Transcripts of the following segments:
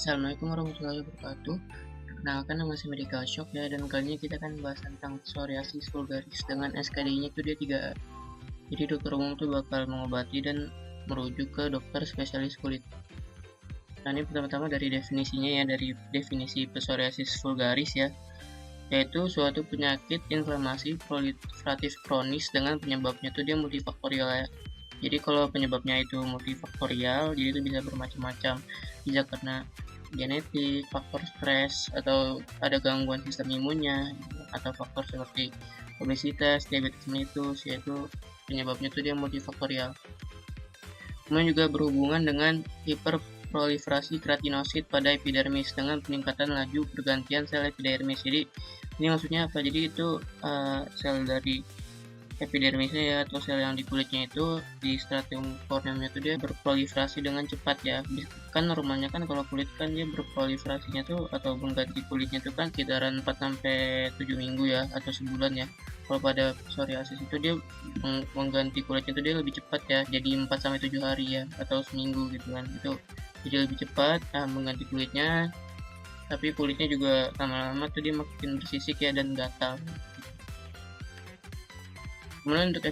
Assalamualaikum warahmatullahi wabarakatuh. Perkenalkan, nama saya Medical Shock ya, dan kali ini kita akan bahas tentang psoriasis vulgaris dengan SKD-nya itu dia 3A. Jadi dokter umum tuh bakal mengobati dan merujuk ke dokter spesialis kulit. Nah, ini pertama-tama dari definisinya ya, dari definisi psoriasis vulgaris ya, yaitu suatu penyakit inflamasi proliferatif kronis dengan penyebabnya itu dia multifaktorial ya. Jadi kalau penyebabnya itu multifaktorial, jadi itu bisa bermacam-macam, bisa karena genetik, faktor stres, atau ada gangguan sistem imunnya, atau faktor seperti obesitas, diabetes mellitus, yaitu penyebabnya itu dia multifaktorial. Kemudian juga berhubungan dengan hiperproliferasi keratinosit pada epidermis dengan peningkatan laju pergantian sel epidermis. Jadi ini maksudnya apa? Jadi itu sel dari epidermisnya ya, atau sel yang di kulitnya itu di stratum corneumnya itu dia berproliferasi dengan cepat ya. Kan normalnya kan kalau kulit kan dia berproliferasinya tuh atau mengganti kulitnya itu kan sekitaran 4-7 minggu ya, atau sebulan ya. Kalau pada psoriasis itu dia mengganti kulitnya itu dia lebih cepat ya, jadi 4-7 hari ya, atau seminggu gitu kan. Itu jadi lebih cepat mengganti kulitnya, tapi kulitnya juga lama-lama tuh dia makin bersisik ya dan gatal. Kemudian untuk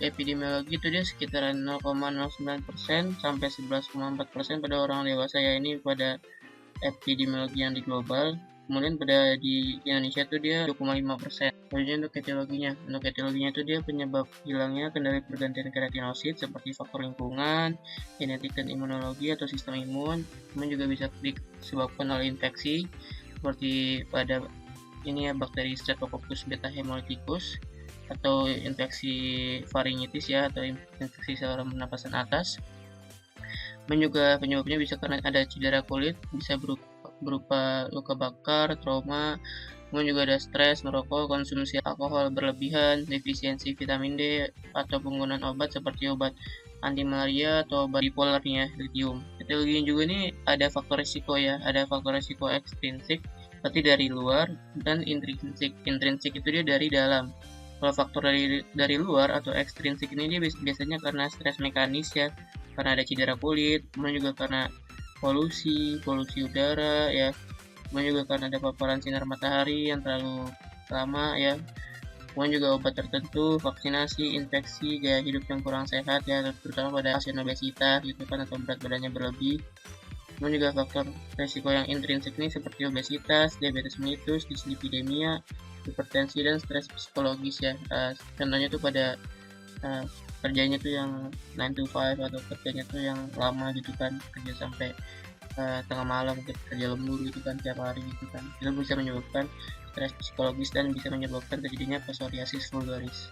epidemiologi itu dia sekitaran 0,09% sampai 11,4% pada orang dewasa ya, ini pada epidemiologi yang di global. Kemudian pada di Indonesia itu dia 2,5%. Kemudian untuk etiologinya itu dia penyebab hilangnya kendali pergantian keratinosit seperti faktor lingkungan, genetik dan imunologi atau sistem imun. Kemudian juga bisa disebabkan oleh infeksi seperti pada ini ya, bakteri Streptococcus beta hemolyticus, atau infeksi faringitis ya, atau infeksi saluran pernapasan atas. Dan juga penyebabnya bisa karena ada cedera kulit, bisa berupa luka bakar, trauma. Kemudian juga ada stres, merokok, konsumsi alkohol berlebihan, defisiensi vitamin D, atau penggunaan obat seperti obat anti malaria atau obat bipolar nih ya, lithium. Etiologinya juga ini ada faktor risiko ya, ada faktor risiko ekstrinsik berarti dari luar, dan intrinsik. Intrinsik itu dia dari dalam. Kalau faktor dari luar atau ekstrinsik ini dia biasanya karena stres mekanis ya, karena ada cedera kulit, kemudian juga karena polusi udara ya, kemudian juga karena ada paparan sinar matahari yang terlalu lama ya, kemudian juga obat tertentu, vaksinasi, infeksi, gaya hidup yang kurang sehat ya, terutama pada pasien obesitas gitu kan, atau berat badannya berlebih. Kemudian juga faktor resiko yang intrinsik ini seperti obesitas, diabetes mellitus, dislipidemia, hipertensi, dan stres psikologis ya. Contohnya tuh pada kerjanya tuh yang 9 to 5 atau kerjanya tuh yang lama gitu kan, kerja sampai tengah malam, kerja lembur gitu kan tiap hari gitu kan. Itu bisa menyebabkan stres psikologis dan bisa menyebabkan terjadinya psoriasis vulgaris.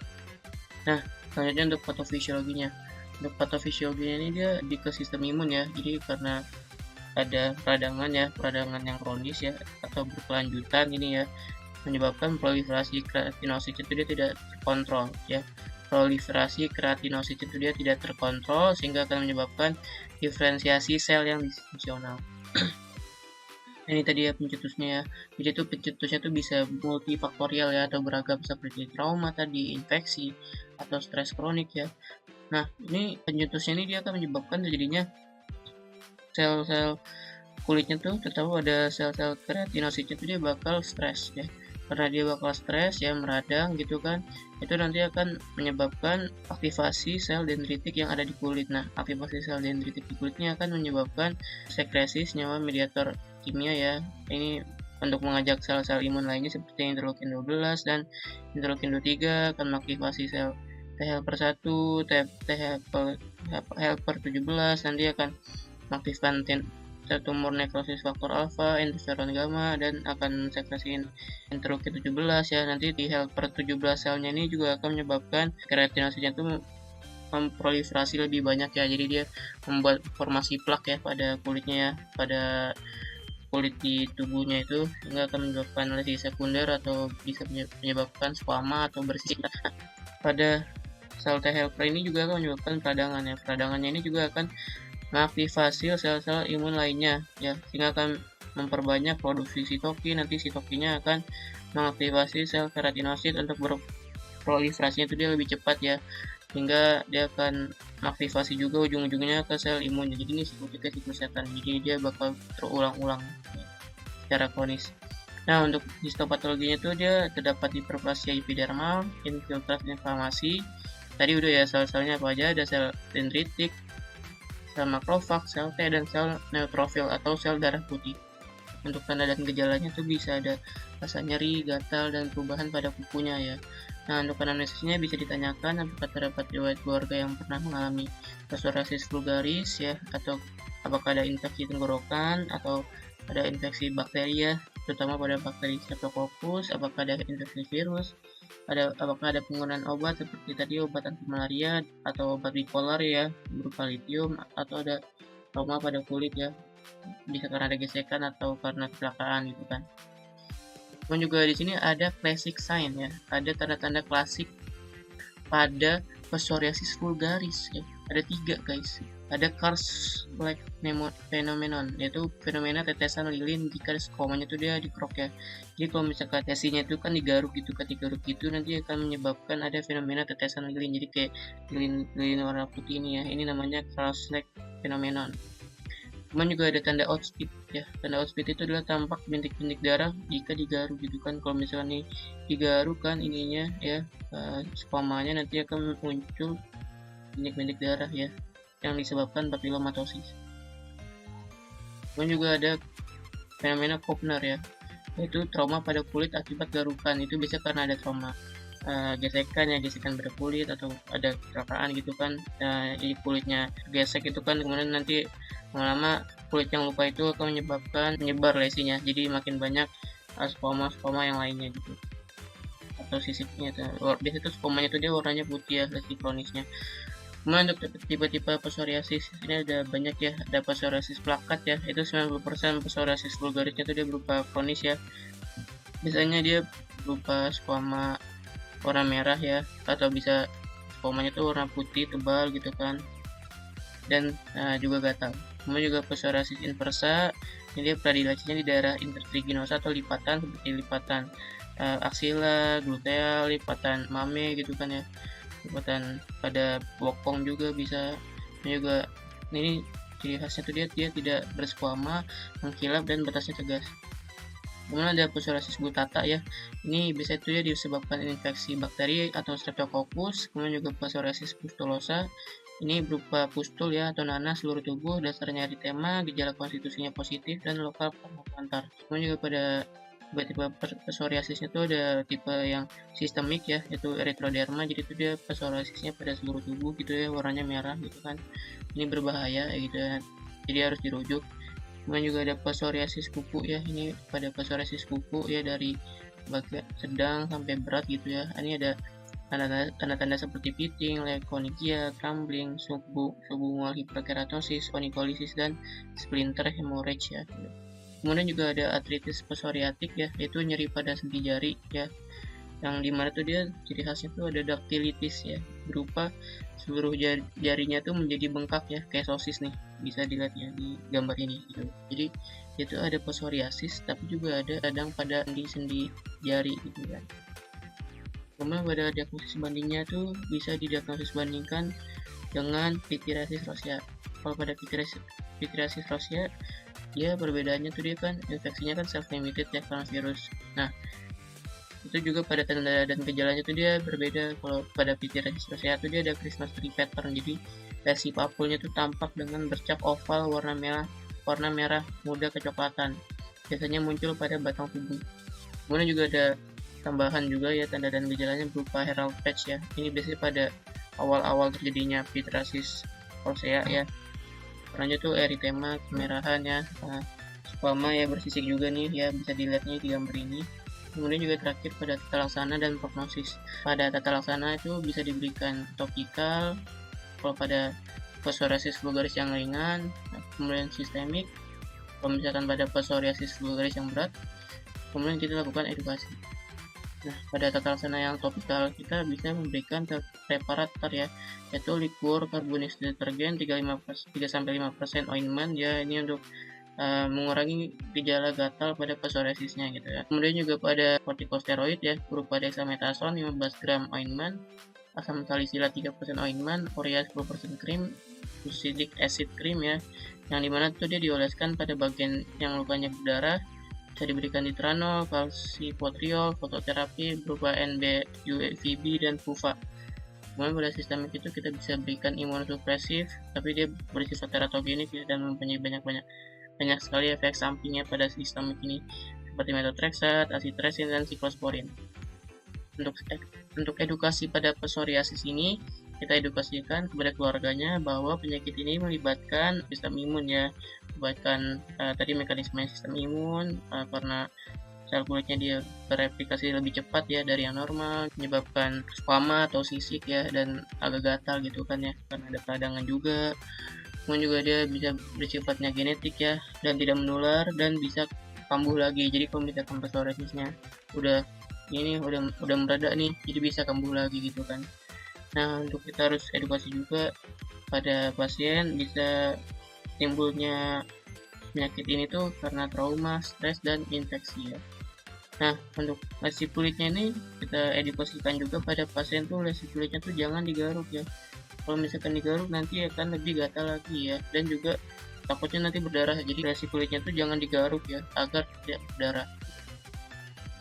Nah, selanjutnya untuk patofisiologinya. Untuk patofisiologinya ini dia di ke sistem imun ya. Jadi karena ada peradangan yang kronis ya, atau berkelanjutan ini ya, menyebabkan proliferasi keratinosit itu dia tidak terkontrol ya. Proliferasi keratinosit itu dia tidak terkontrol sehingga akan menyebabkan diferensiasi sel yang disfungsional. Ini tadi ya pencetusnya ya. Jadi itu pencetusnya tuh bisa multifaktorial ya, atau beragam seperti trauma tadi, infeksi, atau stres kronik ya. Nah, ini pencetusnya ini dia akan menyebabkan terjadinya sel-sel kulitnya tuh, terutama ada sel-sel keratinositnya tuh dia bakal stres ya. Karena dia bakal stres ya, meradang gitu kan, itu nanti akan menyebabkan aktivasi sel dendritik yang ada di kulit. Nah, aktivasi sel dendritik di kulitnya akan menyebabkan sekresi senyawa mediator kimia ya. Ini untuk mengajak sel-sel imun lainnya seperti interleukin 12 dan interleukin 23 akan mengaktifasi sel T helper 1, T helper 17, nanti akan mengaktifkan sel tumor nekrosis faktor alfa, interferon gamma, dan akan sekresi interleukin 17 ya. Nanti di helper 17 selnya ini juga akan menyebabkan keratinositnya itu memproliferasi lebih banyak ya. Jadi dia membuat formasi plak ya pada kulitnya ya, pada kulit di tubuhnya itu, sehingga akan menyebabkan lesi sekunder atau bisa menyebabkan squama atau bersih. Pada sel T helper ini juga akan menyebabkan peradangan ya. Peradangannya ini juga akan mengaktifasi sel-sel imun lainnya ya, sehingga akan memperbanyak produksi sitokin. Nanti sitokinnya akan mengaktifasi sel keratinosit untuk berproliferasinya itu dia lebih cepat ya, sehingga dia akan mengaktifasi juga ujung-ujungnya ke sel imunnya. Jadi ini siklus setan, jadi dia bakal terulang-ulang secara kronis. Nah, untuk histopatologinya itu dia terdapat hiperplasia epidermal, infiltrasi inflamasi. Tadi udah ya sel-selnya apa aja, ada sel dendritik, sel makrofag, sel T, dan sel neutrofil atau sel darah putih. Untuk tanda dan gejalanya tuh bisa ada rasa nyeri, gatal, dan perubahan pada kukunya ya. Nah, untuk anamnesisnya bisa ditanyakan apakah terdapat riwayat keluarga yang pernah mengalami psoriasis vulgaris ya, atau apakah ada infeksi tenggorokan atau ada infeksi bakteri ya, terutama pada bakteri Streptococcus, apakah ada infeksi virus, apakah ada penggunaan obat seperti tadi obat anti malaria atau obat bipolar ya berupa lithium, atau ada trauma pada kulit ya, bisa karena ada gesekan atau karena kecelakaan gitu kan. Kemudian juga di sini ada classic sign ya, ada tanda-tanda klasik pada psoriasis vulgaris ya. Ada 3 guys. Ada Kars-like phenomenon, yaitu fenomena tetesan lilin jika skomanya itu dia dikerok ya. Jadi kalau misalkan tesinya itu kan digaruk gitu, ketika digaruk gitu nanti akan menyebabkan ada fenomena tetesan lilin. Jadi kayak lilin warna putih ini ya. Ini namanya Kars-like phenomenon. Kemudian juga ada tanda outspeed ya. Tanda outspeed itu adalah tampak bintik-bintik darah jika digaruk gitu kan. Kalau misalkan nih digaruk kan ininya ya, skomanya nanti akan muncul bintik-bintik darah ya yang disebabkan papilomatosis. Kemudian juga ada fenomena Kopner ya, yaitu trauma pada kulit akibat garukan. Itu bisa karena ada trauma gesekan ya, gesekan pada kulit atau ada kecelakaan gitu kan. Jadi kulitnya gesek itu kan, kemudian nanti lama-lama kulit yang luka itu akan menyebabkan menyebar lesinya, jadi makin banyak skoma yang lainnya gitu atau sisiknya. Biasanya itu skomanya itu dia warnanya putih ya, lesi kronisnya. Kemudian untuk tipe-tipe psoriasis ini ada banyak ya, ada psoriasis plakat ya, itu 90% psoriasis vulgarisnya itu dia berupa kronis ya. Biasanya dia berupa skoma warna merah ya, atau bisa skomanya itu warna putih tebal gitu kan, dan juga gatal. Kemudian juga psoriasis inversa, ini dia pradilasinya di daerah intertriginosa atau lipatan, seperti lipatan aksila, gluteal, lipatan mame gitu kan ya, lipatan pada bokong juga bisa. Juga ini ciri khasnya tuh dia tidak berskoma, mengkilap, dan batasnya tegas. Kemudian ada psoriasis gutata ya, ini bisa itu ya disebabkan infeksi bakteri atau Streptococcus. Kemudian juga psoriasis pustulosa, ini berupa pustul ya atau nanah seluruh tubuh, dasarnya eritema, gejala konstitusinya positif, dan lokal antar. Kemudian juga pada tipe psoriasisnya itu ada tipe yang sistemik ya, yaitu erythroderma. Jadi itu dia psoriasisnya pada seluruh tubuh gitu ya, warnanya merah gitu kan. Ini berbahaya ya gitu ya, jadi harus dirujuk. Kemudian juga ada psoriasis kuku ya, ini pada psoriasis kuku ya dari bagian sedang sampai berat gitu ya. Ini ada tanda-tanda seperti pitting, leukonychia, crumbling, subungual hiperkeratosis, onycholisis, dan splinter hemorrhage ya. Kemudian juga ada artritis psoriatik ya, yaitu nyeri pada sendi jari ya, yang dimana tuh dia ciri khasnya tuh ada dactylitis ya, berupa seluruh jarinya tuh menjadi bengkak ya, kayak sosis nih, bisa dilihat ya di gambar ini gitu. Jadi itu ada psoriasis, tapi juga ada radang pada sendi jari gitu kan. Kemudian pada diagnosis bandingnya tuh bisa didiagnosis bandingkan dengan pityriasis rosea. Kalau pada pityriasis rosea, dia perbedaannya tuh dia kan infeksinya kan self limited ya karena virus. Nah, itu juga pada tanda dan gejalanya tuh dia berbeda. Kalau pada pityriasis rosea tuh dia ada Christmas tree pattern, jadi lesi papulnya tuh tampak dengan bercak oval warna merah muda kecoklatan, biasanya muncul pada batang tubuh. Kemudian juga ada tambahan juga ya, tanda dan gejalanya berupa herald patch ya, ini biasanya pada awal-awal terjadinya pityriasis rosea ya, warnanya tuh eritema, kemerahan ya, skoma ya bersisik juga nih ya, bisa dilihat nih di gambar ini. Kemudian juga terakhir pada tata laksana dan prognosis. Pada tata laksana itu bisa diberikan topikal kalau pada psoriasis vulgaris yang ringan, kemudian sistemik kalau misalkan pada psoriasis vulgaris yang berat, kemudian kita lakukan edukasi. Nah, pada tata laksana yang topikal kita bisa memberikan preparat ya, yaitu liquor carbonis detergen 3-5% ointment ya, ini untuk mengurangi gejala gatal pada psoriasisnya gitu ya. Kemudian juga pada kortikosteroid ya, berupa dexamethasone 15 gram ointment. asam salicylate 3% ointment, urea 10% krim, fusidic acid cream ya, yang dimana tuh dia dioleskan pada bagian yang lukanya berdarah, bisa diberikan ditranol, kalsipotriol, fototerapi berupa NB, UVB, dan PUVA. Kemudian pada sistemik itu kita bisa berikan imunosupresif, tapi dia bersifat teratogenik ya, dan mempunyai banyak sekali efek sampingnya pada sistemik ini, seperti methotrexate, acitracin, dan siklosporin. Untuk edukasi pada psoriasis ini, kita edukasikan kepada keluarganya bahwa penyakit ini melibatkan sistem imun ya, melibatkan tadi mekanisme sistem imun, karena sel kulitnya dia bereplikasi lebih cepat ya dari yang normal, menyebabkan squama atau sisik ya, dan agak gatal gitu kan ya, karena ada peradangan juga. Kemudian juga dia bisa bersifatnya genetik ya, dan tidak menular, dan bisa kambuh lagi. Jadi kalau misalkan psoriasisnya udah mereda nih, jadi bisa kambuh lagi gitu kan. Nah, untuk kita harus edukasi juga pada pasien bisa timbulnya penyakit ini tuh karena trauma, stres, dan infeksi ya. Nah, untuk lesi kulitnya ini kita edukasikan juga pada pasien tuh, lesi kulitnya tuh jangan digaruk ya. Kalau misalkan digaruk nanti akan lebih gatal lagi ya, dan juga takutnya nanti berdarah. Jadi lesi kulitnya tuh jangan digaruk ya, agar tidak berdarah.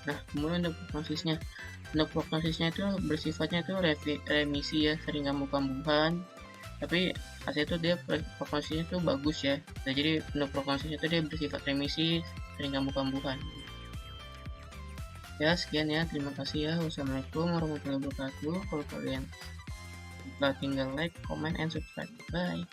Nah, kemudian untuk prognosisnya itu bersifatnya itu remisi ya, sering kambuh-kambuhan, tapi hasil itu dia prognosisnya itu bagus ya. Nah, jadi untuk prognosisnya itu dia bersifat remisi, sering kambuh-kambuhan. Ya, sekian ya, terima kasih ya. Wassalamualaikum warahmatullahi wabarakatuh. Kalau kalian tinggal like, comment, and subscribe. Bye.